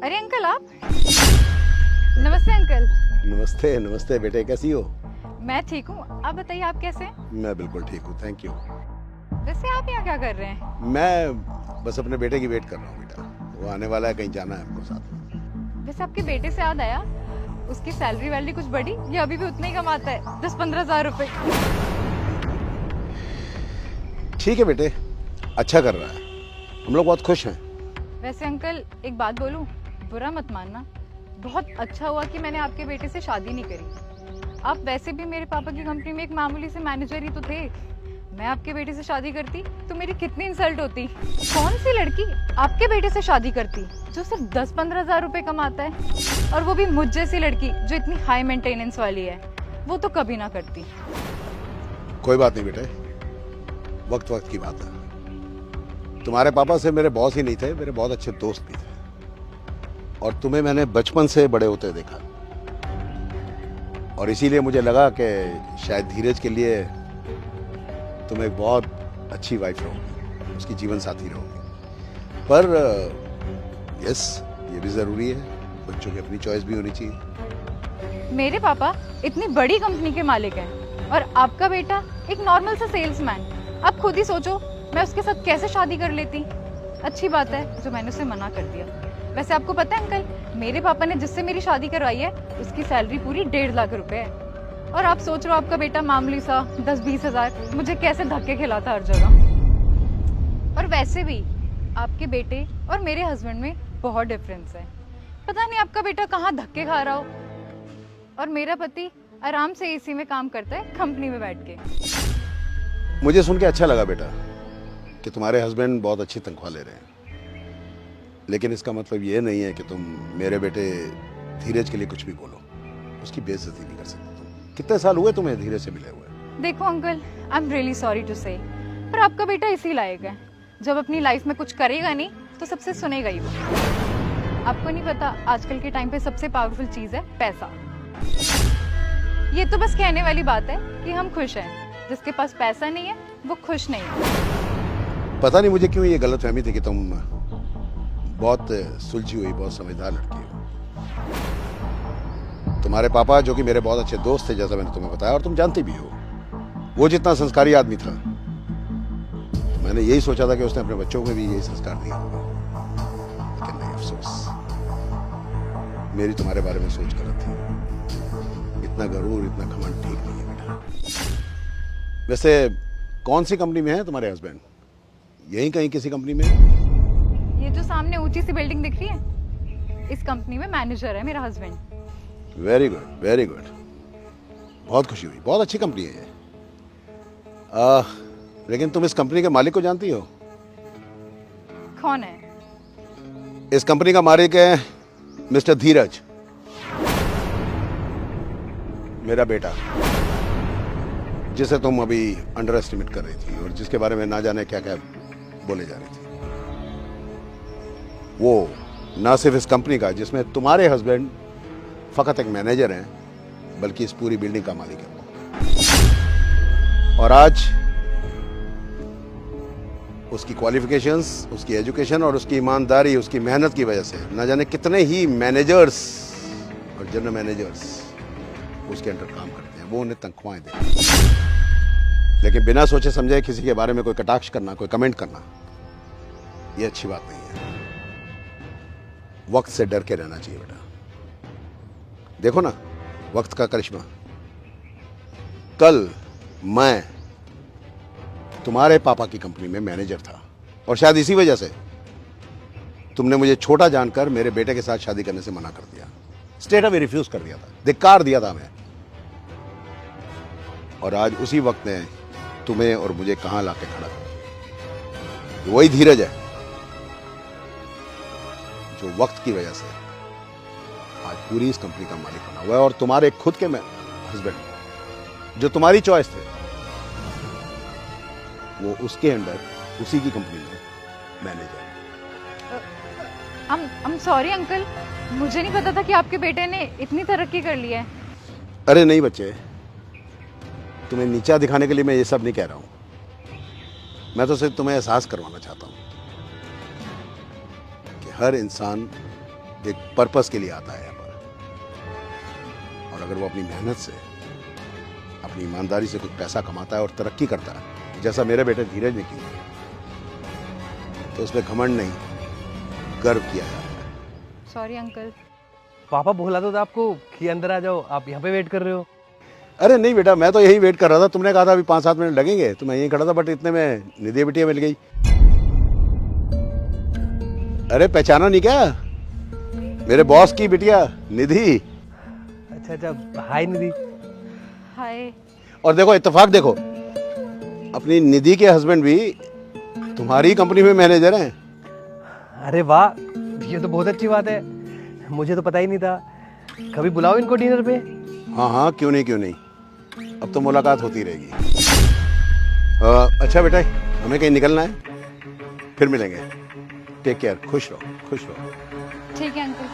अरे अंकल आप। नमस्ते अंकल। नमस्ते नमस्ते बेटे, कैसी हो? मैं ठीक हूँ, आप बताइए आप कैसे हैं? मैं बिल्कुल ठीक हूँ, थैंक यू। वैसे आप यहाँ क्या कर रहे हैं? मैं बस अपने बेटे की वेट कर रहा हूँ बेटा, वो आने वाला है, कहीं जाना है हमको साथ में। वैसे आपके बेटे से याद आया, उसकी सैलरी वैलरी कुछ बढ़ी या अभी भी उतना ही कमाता है, 10-15 हज़ार रुपए? ठीक है बेटे, अच्छा कर रहा है, हम लोग बहुत खुश हैं। वैसे अंकल एक बात बोलूं, बुरा मत मानना, बहुत अच्छा हुआ कि मैंने आपके बेटे से शादी नहीं करी। आप वैसे भी मेरे पापा की कंपनी में एक मामूली से मैनेजर ही तो थे। मैं आपके बेटे से शादी करती तो मेरी कितनी इंसल्ट होती। कौन सी लड़की आपके बेटे से शादी करती जो सिर्फ 10-15 हज़ार रुपए कमाता है, और वो भी मुझ जैसी लड़की जो इतनी हाई मेंटेनेंस वाली है, वो तो कभी ना करती। कोई बात नहीं बेटे, वक्त वक्त की बात है। तुम्हारे पापा से मेरे बॉस ही नहीं थे, मेरे बहुत अच्छे दोस्त भी थे, और तुम्हें मैंने बचपन से बड़े होते देखा, और इसीलिए मुझे लगा कि शायद धीरज के लिए तुम एक बहुत अच्छी वाइफ रहोगी, उसकी जीवन साथी रहोगी। पर यस, ये भी जरूरी है, बच्चों की अपनी चॉइस भी होनी चाहिए। मेरे पापा इतनी बड़ी कंपनी के मालिक हैं और आपका बेटा एक नॉर्मल सा सेल्समैन। आप खुद ही सोचो, मैं उसके साथ कैसे शादी कर लेती। अच्छी बात है जो मैंने उसे मना कर दिया। वैसे आपको पता है अंकल, मेरे पापा ने जिससे मेरी शादी करवाई है उसकी सैलरी पूरी 1.5 लाख रुपए है, और आप सोच रहे हो आपका बेटा मामूली सा 10-20 हज़ार मुझे कैसे धक्के खिलाता हर जगह। और वैसे भी आपके बेटे और मेरे हस्बैंड में बहुत डिफरेंस है। पता नहीं आपका बेटा कहाँ धक्के खा रहा हो, और मेरा पति आराम से एसी में काम करता है कंपनी में बैठ के। मुझे सुन के अच्छा लगा बेटा कि तुम्हारे हस्बैंड बहुत अच्छी तनख्वाह ले रहे हैं, लेकिन इसका मतलब ये नहीं है कि तुम मेरे बेटे धीरज के लिए कुछ भी बोलो, उसकी बेइज्जती नहीं कर सकते तुम। कितने साल हुए तुम्हें धीरज से मिले हुए? देखो uncle, I am really sorry to say, पर आपका बेटा इसी लायक है, जब अपनी लाइफ में कुछ करेगा नहीं तो सबसे सुनेगा ही वो। आपको नहीं पता आजकल के टाइम पे सबसे पावरफुल चीज है पैसा। ये तो बस कहने वाली बात है कि हम खुश हैं, जिसके पास पैसा नहीं है वो खुश नहीं है। पता नहीं मुझे क्यों ये गलतफहमी थी कि तुम बहुत सुलझी हुई, बहुत समझदार लड़की हो। तुम्हारे पापा, जो कि मेरे बहुत अच्छे दोस्त थे, जैसा मैंने तुम्हें बताया, और तुम जानती भी हो, वो जितना संस्कारी आदमी था, तो मैंने यही सोचा था कि उसने अपने बच्चों को भी यही संस्कार दिया होगा। लेकिन नहीं, अफसोस, मेरी तुम्हारे बारे में सोच गलत थी। इतना गरूर, इतना घमंड ठीक नहीं है बेटा। वैसे कौन सी कंपनी में है तुम्हारे हस्बैंड? यहीं कहीं किसी कंपनी में है? ये जो सामने ऊंची सी बिल्डिंग दिख रही है, इस कंपनी में मैनेजर है मेरा husband. Very good, very good, बहुत खुशी हुई, बहुत अच्छी कंपनी है ये। लेकिन तुम इस कंपनी के मालिक को जानती हो? कौन है? इस कंपनी का मालिक है मिस्टर धीरज, मेरा बेटा, जिसे तुम अभी अंडर एस्टिमेट कर रही थी और जिसके बारे में ना जाने क्या क्या बोले जा रही थी। वो ना सिर्फ इस कंपनी का, जिसमें तुम्हारे हस्बैंड फकत एक मैनेजर हैं, बल्कि इस पूरी बिल्डिंग का मालिक है वो। और आज उसकी क्वालिफिकेशंस, उसकी एजुकेशन और उसकी ईमानदारी, उसकी मेहनत की वजह से ना जाने कितने ही मैनेजर्स और जनरल मैनेजर्स उसके अंडर काम करते हैं, वो उन्हें तनख्वाहें देते हैं। लेकिन बिना सोचे समझे किसी के बारे में कोई कटाक्ष करना, कोई कमेंट करना, ये अच्छी बात नहीं है। वक्त से डर के रहना चाहिए बेटा। देखो ना वक्त का करिश्मा। कल मैं तुम्हारे पापा की कंपनी में मैनेजर था, और शायद इसी वजह से तुमने मुझे छोटा जानकर मेरे बेटे के साथ शादी करने से मना कर दिया, स्ट्रेट अवे रिफ्यूज कर दिया था, धिक्कार दिया था मैं। और आज उसी वक्त ने तुम्हें और मुझे कहां लाके खड़ा कर। वही धीरज है जो वक्त की वजह से आज पूरी इस कंपनी का मालिक बना हुआ है, और तुम्हारे खुद के हस्बैंड जो तुम्हारी चॉइस थे, वो उसके अंडर उसी की कंपनी में मैनेजर है। आई एम सॉरी अंकल, मुझे नहीं पता था कि आपके बेटे ने इतनी तरक्की कर ली है। अरे नहीं बच्चे, तुम्हें नीचा दिखाने के लिए मैं ये सब नहीं कह रहा हूं। मैं तो सिर्फ तुम्हें एहसास करवाना चाहता हूं कि हर इंसान एक पर्पस के लिए आता है यहाँ पर, और अगर वो अपनी मेहनत से, अपनी ईमानदारी से कुछ पैसा कमाता है और तरक्की करता है, जैसा मेरे बेटे धीरज ने की, तो उसमें घमंड नहीं, गर्व किया जाता है। Sorry uncle. पापा बोला तो था आपको कि अंदर आ जाओ, आप यहाँ पे वेट कर रहे हो। अरे नहीं बेटा, मैं तो यही वेट कर रहा था। तुमने कहा था अभी 5-7 मिनट लगेंगे, तो मैं यहीं खड़ा था, बट इतने में निधि बिटिया मिल गई। अरे पहचाना नहीं क्या? मेरे बॉस की बिटिया निधि। अच्छा अच्छा, हाय निधि। हाय। और देखो इत्तेफाक देखो, अपनी निधि के हस्बैंड भी तुम्हारी कंपनी में मैनेजर हैं। अरे वाह, ये तो बहुत अच्छी बात है, मुझे तो पता ही नहीं था। कभी बुलाओ इनको डिनर पे। हाँ हाँ, क्यों नहीं क्यों नहीं, अब तो मुलाकात होती रहेगी। अच्छा बेटा, हमें कहीं निकलना है, फिर मिलेंगे। टेक केयर, खुश रहो, खुश रहो। ठीक है अंकल।